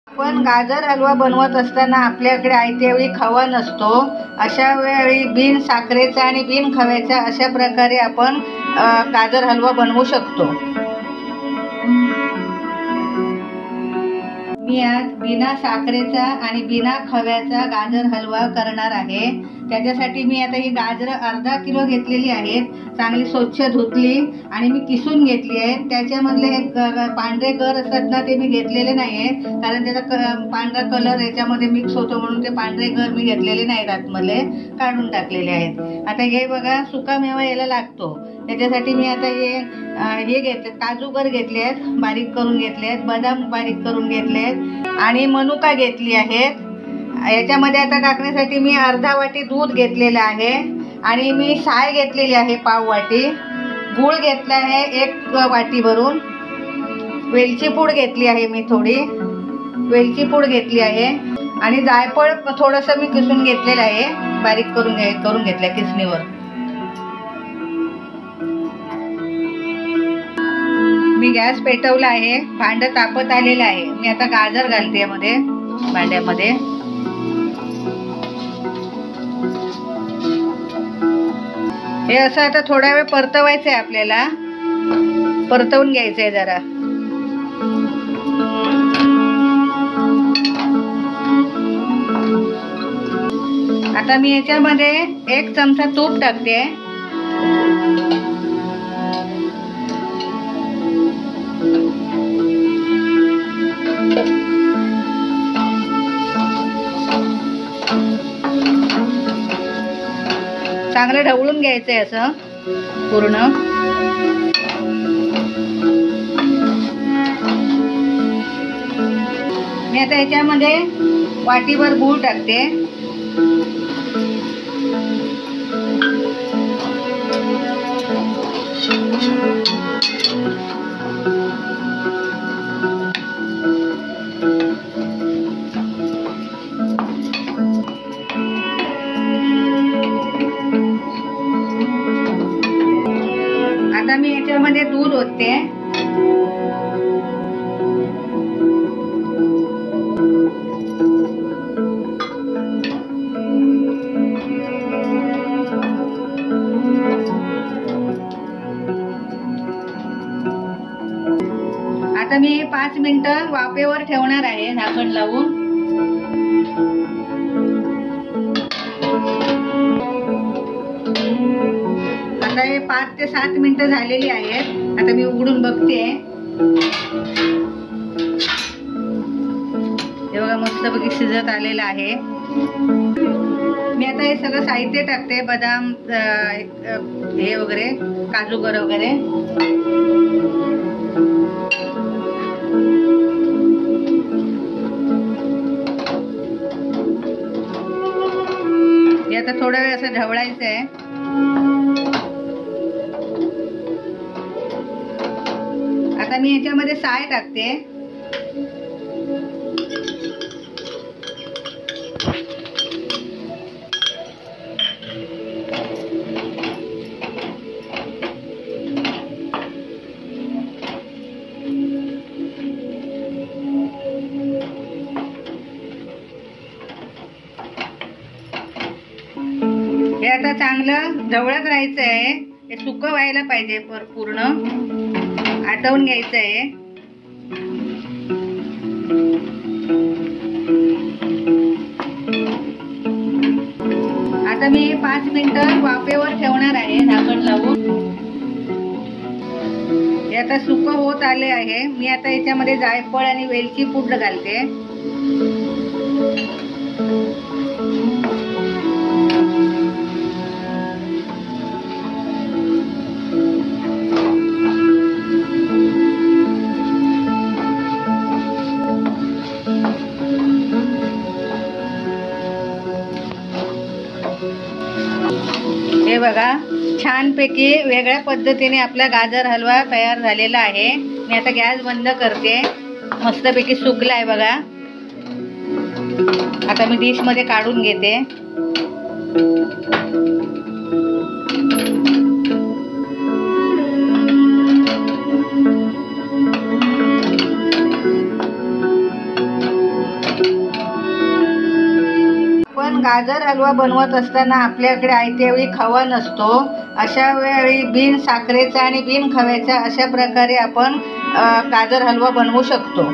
आपण गाजर हलवा बनवत असताना आपल्याकडे आयत्या वेळी खवा नसतो. अशा वेळी बिन साखरेचा आणि बिन खव्याचा अशा प्रकारे आपण गाजर हलवा बनवू शकतो. मी आज बिना साखरेचा आणि बिना खव्याचा गाजर हलवा करणार आहे. त्याच्यासाठी मी आता ही गाजरं अर्धा किलो घेतलेली आहेत. चांगली स्वच्छ धुतली आणि मी किसून घेतली आहेत. त्याच्यामधले हे पांढरे गर असतात ना, ते मी घेतलेले नाही आहेत, कारण त्याचा पांढरा कलर याच्यामध्ये मिक्स होतो म्हणून ते पांढरे गर मी घेतलेले नाहीत, आतमधले काढून टाकलेले आहेत. आता हे बघा, सुका मेवा याला लागतो. त्याच्यासाठी मी आता हे घेतले, काजू गर घेतले आहेत, बारीक करून घेतले आहेत, बदाम बारीक करून घेतले आहेत आणि मनुका घेतली आहेत. याच्यामध्ये आता टाकण्यासाठी मी अर्धा वाटी दूध घेतलेलं आहे आणि मी साय घेतलेली आहे पाव वाटी. गूळ घेतला आहे 1 वाटी भरून. वेलची पूड घेतली आहे मी थोडी, वेलची पूड घेतली आहे आणि जायफळ थोडंसं मी किसून घेतलेलं आहे, बारीक करून घेतलं किसणीवर. मी गॅस पेटवला आहे, भांडं तापत आलेलं आहे. मी आता गाजर घालते यामध्ये, भांड्यामध्ये. हे असं आता थोडा वेळ परतवायचं आहे, आपल्याला परतवून घ्यायचं आहे जरा. आता मी याच्यामध्ये 1 चमचा तूप टाकते. चांगलं ढवळून घ्यायचंय असं पूर्ण. मी आता याच्यामध्ये वाटीभर गूळ टाकते. आता मी याच्यामध्ये दूध ओतते. आता मी 5 मिनिटं वाफेवर ठेवणार आहे, झाकण लावून. आता हे 5 ते 7 मिनिटं झालेली आहेत. आता मी उघडून बघते. हे बघा, मस्तपैकी शिजत आलेलं आहे. मी आता हे सगळं साहित्य टाकते, बदाम हे वगैरे, काजू गर वगैरे. हे आता थोडा वेळ असं ढवळायचं आहे. आता मी याच्यामध्ये साय टाकते. हे आता चांगलं ढवळत राहायचं आहे. हे सुकं व्हायला पाहिजे, पूर्ण आटवून घ्यायचं आहे. आता मी 5 मिनिटं वाफेवर ठेवणार आहे, झाकण लावून. हे आता सुकं होत आले आहे. मी आता याच्यामध्ये जायफळ आणि वेलची पूड घालते. हे बघा, छानपैकी वेगळ्या पद्धतीने आपला गाजर हलवा तयार झालेला आहे. मी आता गॅस बंद करते. मस्तपैकी सुकला आहे बघा. आता मी डिश मध्ये काढून घेते. गाजर हलवा बनवत असताना आपल्याकडे आयत्या वेळी खवा नसतो, अशा वेळी बिन साखरेचा आणि बिन खव्याचा अशा प्रकारे आपण गाजर हलवा बनवू शकतो.